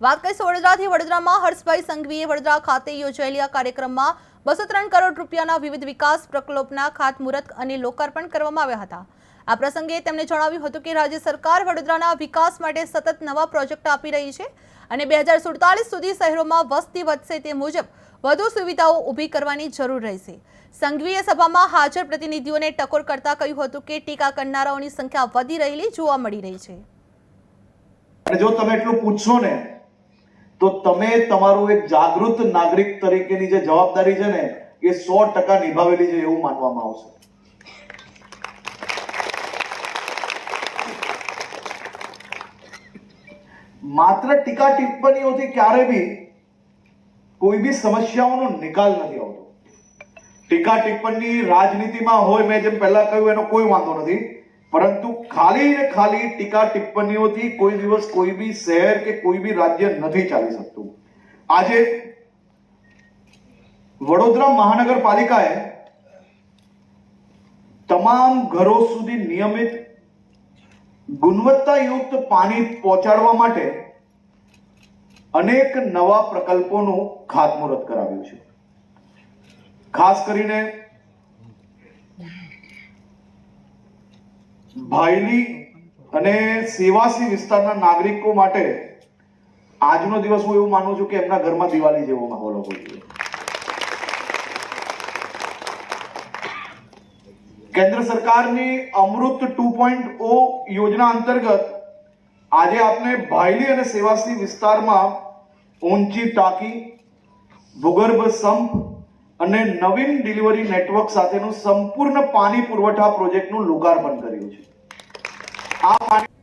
વાત કરીશું વડોદરાથી। વડોદરામાં હર્ષભાઈ સંઘવીએ વડોદરા ખાતે યોજાયેલી આ કાર્યક્રમમાં 203 કરોડ રૂપિયાના વિવિધ વિકાસ પ્રકલ્પોના ખાતમુહૂર્ત અને લોકાર્પણ કરવામાં આવ્યા હતા। આ પ્રસંગે તેમણે જણાવ્યું હતું કે રાજ્ય સરકાર વડોદરાના વિકાસ માટે સતત નવા પ્રોજેક્ટ આપી રહી છે અને 2047 સુધી શહેરોમાં વસ્તી વધશે તે મુજબ વધુ સુવિધાઓ ઊભી કરવાની જરૂર રહેશે। સંઘવીએ સભામાં હાજર પ્રતિનિધિઓને ટકોર કરતા કહ્યું હતું કે ટીકા કરનારાઓની સંખ્યા વધી રહેલી જોવા મળી રહી છે। જો તમે એટલું પૂછશો ને તો તમે તમારું એક જાગૃત નાગરિક તરીકેની જે જવાબદારી છે ને એ 100% નિભાવેલી છે એવું માનવામાં આવશે। માત્ર ટીકા ટિપ્પણીઓથી ક્યારે બી કોઈ બી સમસ્યાઓનો નિકાલ નથી આવતો। ટીકા ટિપ્પણી રાજનીતિમાં હોય, મેં જેમ પહેલા કહ્યું, એનો કોઈ વાંધો નથી, પરંતુ ખાલી ને ખાલી ટીકા ટિપ્પણીઓથી કોઈ દિવસ કોઈ બી શહેર કે કોઈ બી રાજ્ય નથી ચાલી શકતું। આજે વડોદરા મહાનગરપાલિકાએ તમામ ઘરો સુધી નિયમિત ગુણવત્તાયુક્ત પાણી પહોંચાડવા માટે અનેક નવા પ્રકલ્પોનું ખાતમુહૂર્ત કરાવ્યું છે। ખાસ કરીને ભાયલી અને સેવાસી વિસ્તારના નાગરિકો માટે આજનો દિવસ હું એવું માનું છું કે એમના ઘરમાં દિવાળી જેવો માહોલ હોવો જોઈએ। કેન્દ્ર સરકારની અમૃત 2.0 યોજના અંતર્ગત આજે આપણે ભાયલી અને સેવાસી વિસ્તારમાં ઊંચી ટાંકી, ભૂગર્ભ સંપ અને નવીન ડિલિવરી નેટવર્ક સાથેનું સંપૂર્ણ પાણી પુરવઠા પ્રોજેક્ટનું લોકાર્પણ કર્યું છે। આ પાણી